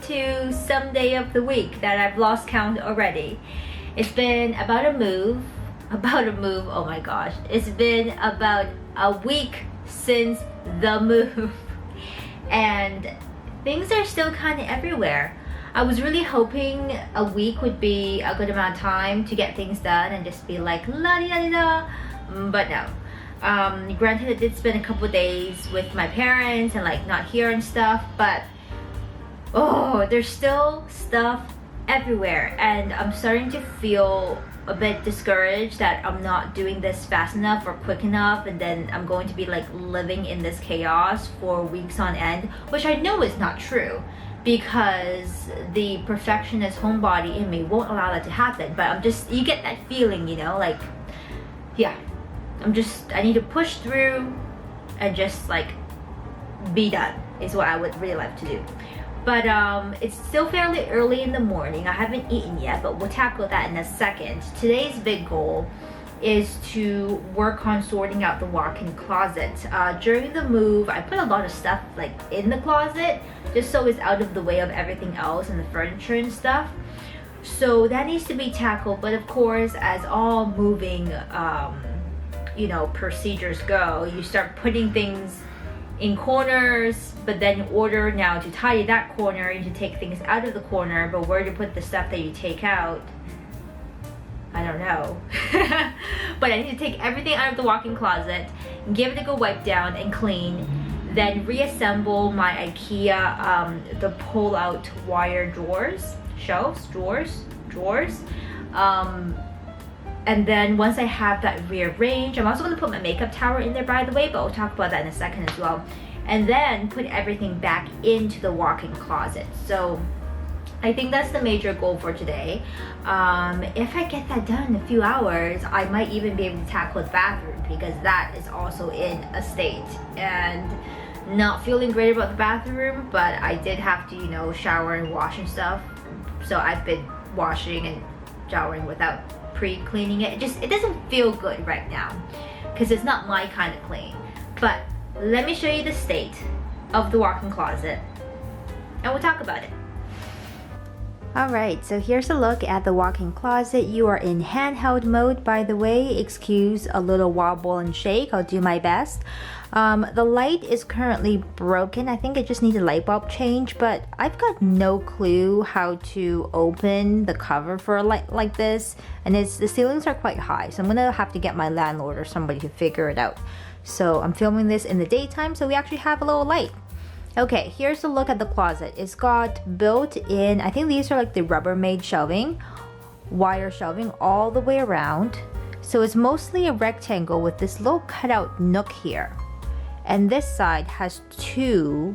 to some day of the week that I've lost count already. It's been about a move, oh my gosh. It's been about a week since the move and things are still kind of everywhere. I was really hoping a week would be a good amount of time to get things done and just be like la-di-da-di-da, but no. Granted, I did spend a couple days with my parents and like not here and stuff, but oh, there's still stuff everywhere and I'm starting to feel a bit discouraged that I'm not doing this fast enough or quick enough, and then I'm going to be like living in this chaos for weeks on end, which I know is not true because the perfectionist homebody in me won't allow that to happen. But you get that feeling, you know, like, yeah, I need to push through and just like be done is what I would really like to do. But it's still fairly early in the morning. I haven't eaten yet, but we'll tackle that in a second. Today's big goal is to work on sorting out the walk-in closet. During the move, I put a lot of stuff like in the closet just so it's out of the way of everything else and the furniture and stuff. So that needs to be tackled. But of course, as all moving you know, procedures go, you start putting things in corners, but then in order now to tidy that corner, you need to take things out of the corner, but where to put the stuff that you take out, I don't know. But I need to take everything out of the walk-in closet, give it a good wipe down and clean, then reassemble my IKEA the pull-out wire drawers, drawers. And then once I have that rearranged, I'm also going to put my makeup tower in there, by the way, but we'll talk about that in a second as well. And then put everything back into the walk-in closet. So I think that's the major goal for today. If I get that done in a few hours, I might even be able to tackle the bathroom because that is also in a state. And not feeling great about the bathroom, but I did have to, you know, shower and wash and stuff. So I've been washing and showering without pre-cleaning it. It doesn't feel good right now because it's not my kind of clean. But let me show you the state of the walk-in closet and we'll talk about it. Alright, so here's a look at the walk-in closet. You are in handheld mode, by the way. Excuse a little wobble and shake. I'll do my best. The light is currently broken. I think it just needs a light bulb change, but I've got no clue how to open the cover for a light like this, and the ceilings are quite high, so I'm gonna have to get my landlord or somebody to figure it out. So I'm filming this in the daytime, so we actually have a little light. Okay, here's a look at the closet. It's got built-in, I think these are like the Rubbermaid shelving, wire shelving all the way around. So it's mostly a rectangle with this little cutout nook here. And this side has two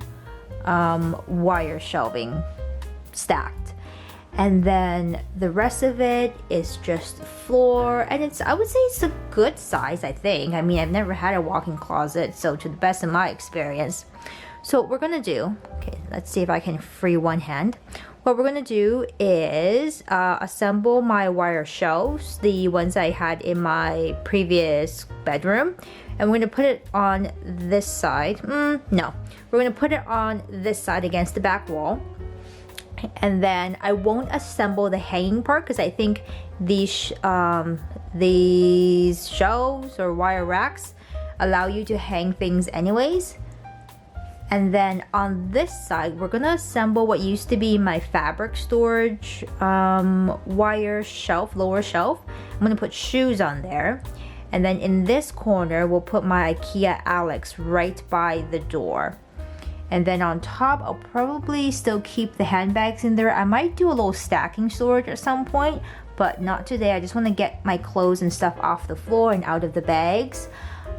wire shelving stacked. And then the rest of it is just floor, and I would say it's a good size, I think. I mean, I've never had a walk-in closet, so to the best of my experience. So what we're gonna do, okay, let's see if I can free one hand. What we're gonna do is assemble my wire shelves, the ones I had in my previous bedroom, and we're gonna put it on this side. No, we're gonna put it on this side against the back wall. And then I won't assemble the hanging part because I think these shelves or wire racks allow you to hang things anyways. And then on this side, we're gonna assemble what used to be my fabric storage wire shelf, lower shelf. I'm gonna put shoes on there. And then in this corner, we'll put my IKEA Algot right by the door. And then on top, I'll probably still keep the handbags in there. I might do a little stacking storage at some point, but not today. I just wanna get my clothes and stuff off the floor and out of the bags.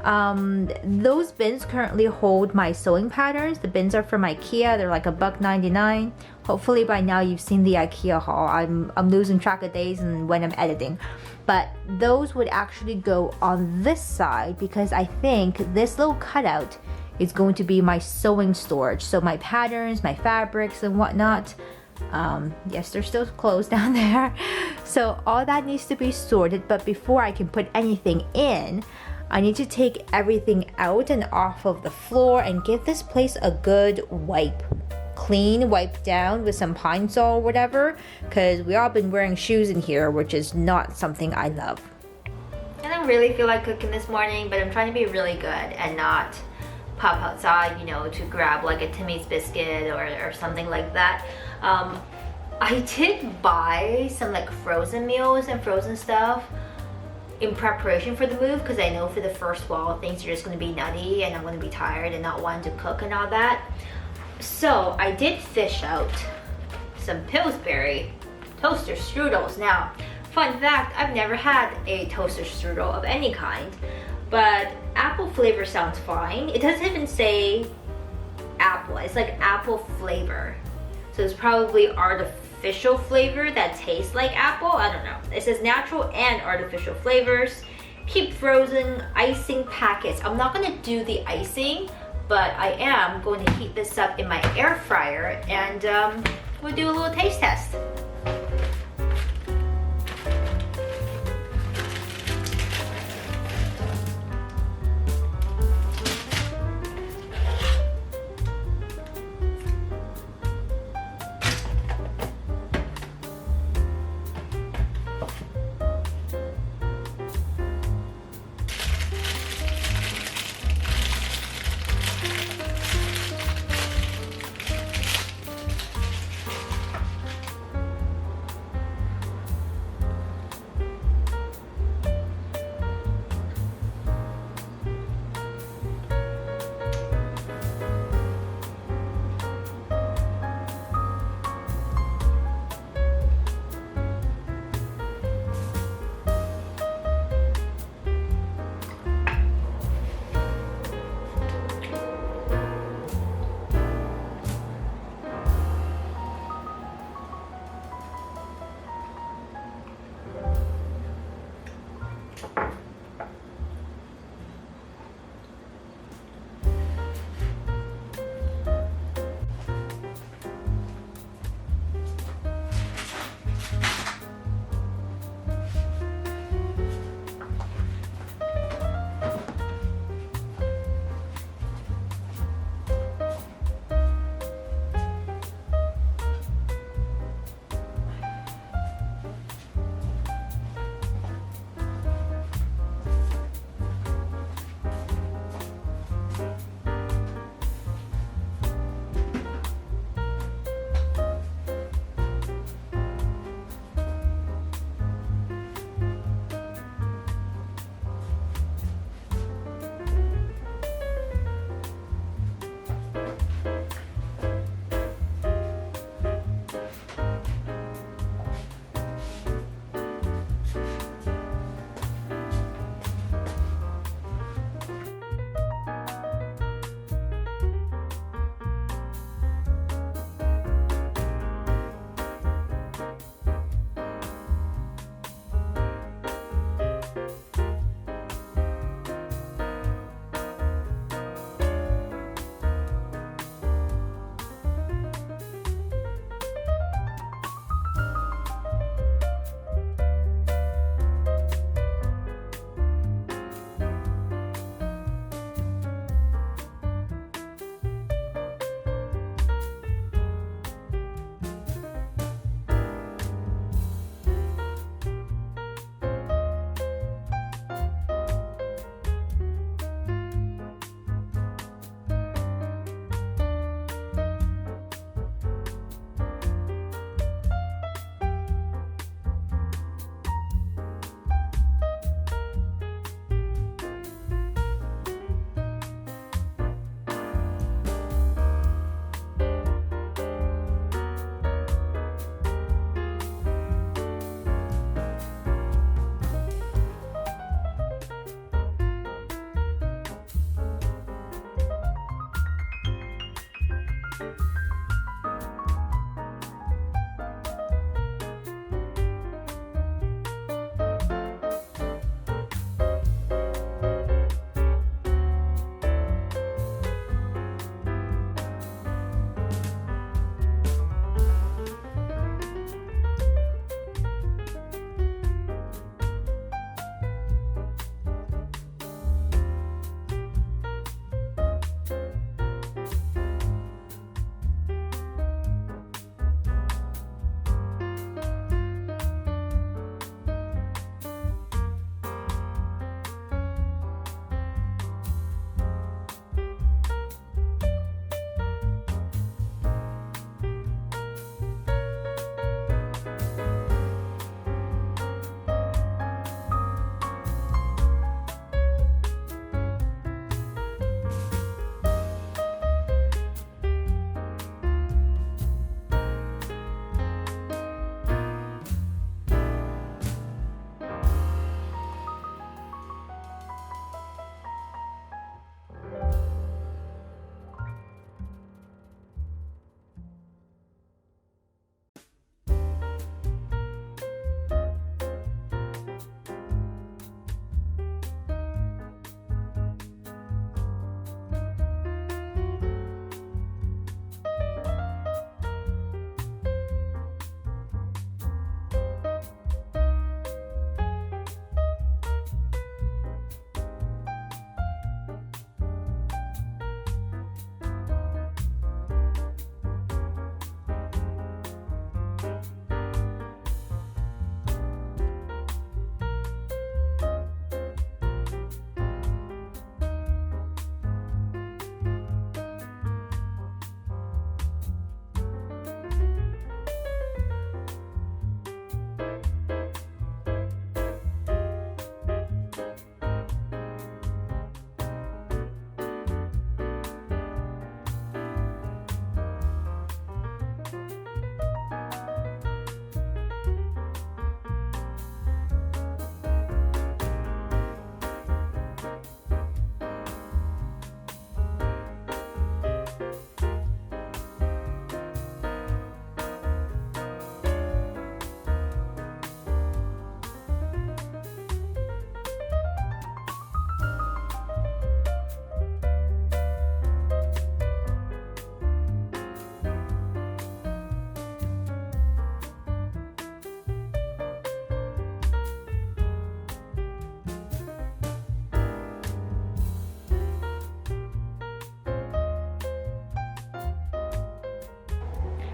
Those bins currently hold my sewing patterns. The bins are from IKEA. They're like $1.99. Hopefully by now you've seen the IKEA haul. I'm losing track of days and when I'm editing. But those would actually go on this side because I think this little cutout is going to be my sewing storage. So my patterns, my fabrics and whatnot. Yes, they're still closed down there. So all that needs to be sorted. But before I can put anything in, I need to take everything out and off of the floor and give this place a good wipe clean, wiped down with some pine sol or whatever, because we all been wearing shoes in here, which is not something I love. I don't really feel like cooking this morning, but I'm trying to be really good and not pop outside, you know, to grab like a Timmy's biscuit or something like that. I did buy some like frozen meals and frozen stuff in preparation for the move, because I know for the first while things are just going to be nutty and I'm going to be tired and not wanting to cook and all that. So I did fish out some Pillsbury toaster strudels. Now, fun fact, I've never had a toaster strudel of any kind, but apple flavor sounds fine. It doesn't even say apple, it's like apple flavor. So it's probably artificial flavor that tastes like apple. I don't know. It says natural and artificial flavors. Keep frozen icing packets. I'm not gonna do the icing, but I am going to heat this up in my air fryer and we'll do a little taste test.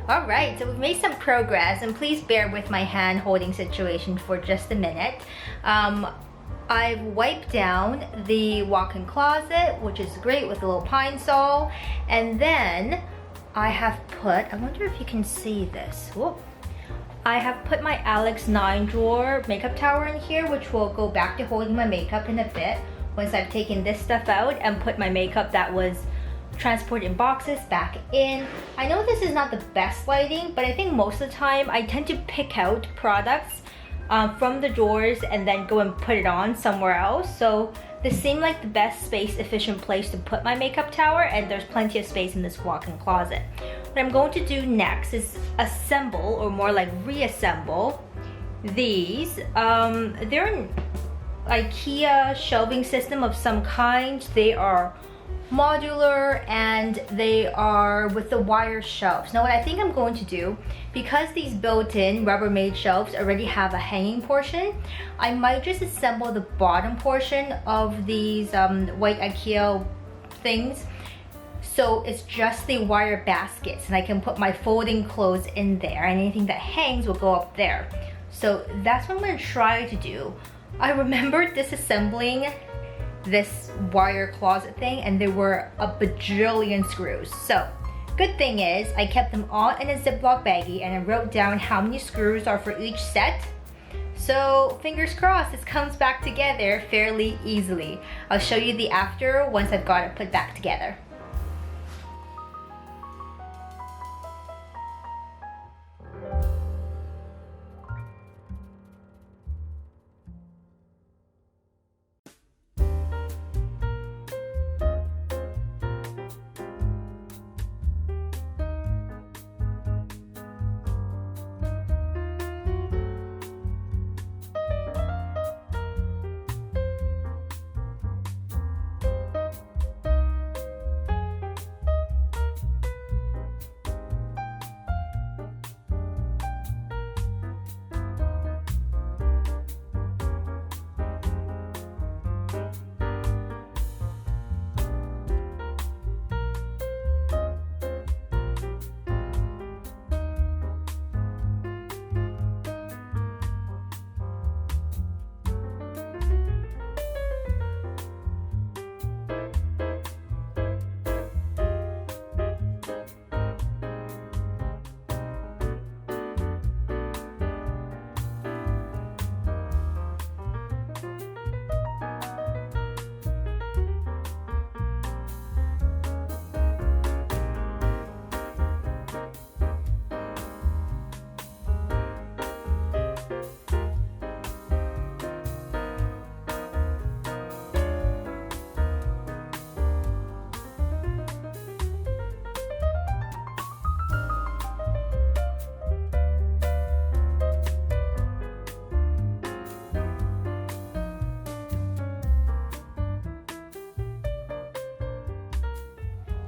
Alright, so we've made some progress, and please bear with my hand holding situation for just a minute. I've wiped down the walk-in closet, which is great with a little pine sol, and then I have put, I wonder if you can see this. Whoop. I have put my Alex 9 drawer makeup tower in here, which will go back to holding my makeup in a bit once I've taken this stuff out and put my makeup that was transport in boxes back in. I know this is not the best lighting, but I think most of the time I tend to pick out products from the drawers and then go and put it on somewhere else. So this seemed like the best space efficient place to put my makeup tower, and there's plenty of space in this walk-in closet. What I'm going to do next is assemble, or more like reassemble, these. They're an IKEA shelving system of some kind. They are modular and they are with the wire shelves. Now what I think I'm going to do, because these built-in Rubbermaid shelves already have a hanging portion, I might just assemble the bottom portion of these white IKEA things, so it's just the wire baskets, and I can put my folding clothes in there, and anything that hangs will go up there. So that's what I'm going to try to do. I remember disassembling this wire closet thing, and there were a bajillion screws. So good thing is I kept them all in a Ziploc baggie, and I wrote down how many screws are for each set. So fingers crossed this comes back together fairly easily. I'll show you the after once I've got it put back together.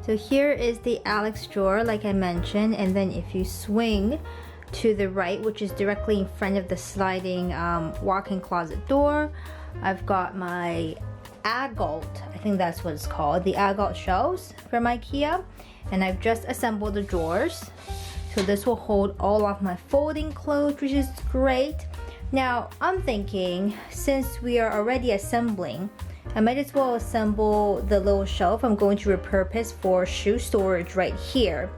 So here is the Alex drawer, like I mentioned, and then if you swing to the right, which is directly in front of the sliding walk-in closet door, I've got my Algot, I think that's what it's called, the Algot shelves from IKEA, and I've just assembled the drawers. So this will hold all of my folding clothes, which is great. Now I'm thinking, since we are already assembling, I might as well assemble the little shelf I'm going to repurpose for shoe storage right here.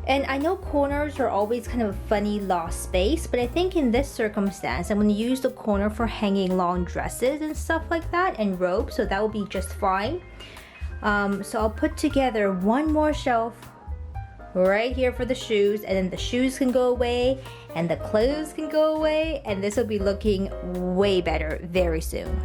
And I know corners are always kind of a funny lost space, but I think in this circumstance I'm going to use the corner for hanging long dresses and stuff like that, and robes, so that will be just fine. So I'll put together one more shelf right here for the shoes, and then the shoes can go away and the clothes can go away, and this will be looking way better very soon.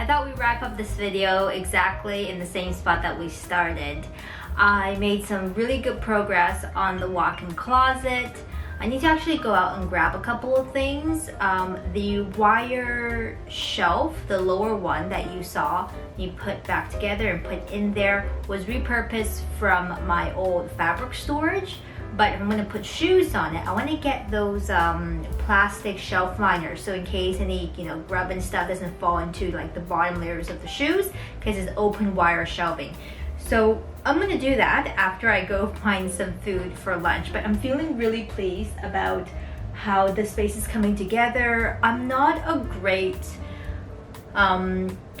I thought we'd wrap up this video exactly in the same spot that we started. I made some really good progress on the walk-in closet. I need to actually go out and grab a couple of things. The wire shelf, the lower one that you saw, you put back together and put in there, was repurposed from my old fabric storage. But I'm gonna put shoes on it. I wanna get those plastic shelf liners, so in case any grub and stuff doesn't fall into like the bottom layers of the shoes, because it's open wire shelving. So I'm gonna do that after I go find some food for lunch. But I'm feeling really pleased about how the space is coming together. I'm not a great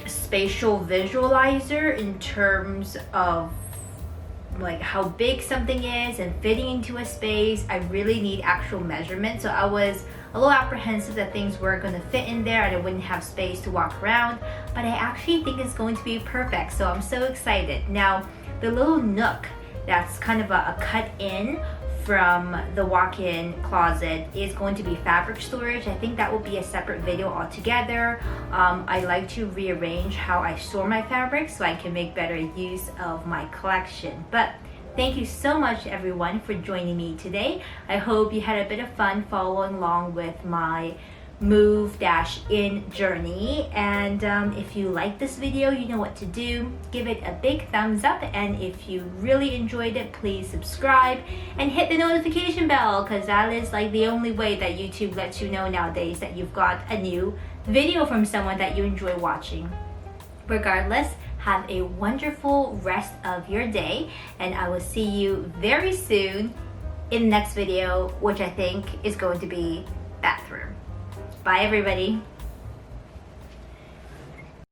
spatial visualizer in terms of like how big something is and fitting into a space. I really need actual measurements, so I was a little apprehensive that things weren't going to fit in there and I wouldn't have space to walk around, but I actually think it's going to be perfect, so I'm so excited. Now the little nook that's kind of a cut in from the walk-in closet is going to be fabric storage. I think that will be a separate video altogether. I like to rearrange how I store my fabrics so I can make better use of my collection. But thank you so much everyone for joining me today. I hope you had a bit of fun following along with my move-in journey, and if you like this video, you know what to do. Give it a big thumbs up, and if you really enjoyed it, please subscribe and hit the notification bell, because that is like the only way that YouTube lets you know nowadays that you've got a new video from someone that you enjoy watching. Regardless, have a wonderful rest of your day, and I will see you very soon in the next video, which I think is going to be bathroom. Bye everybody.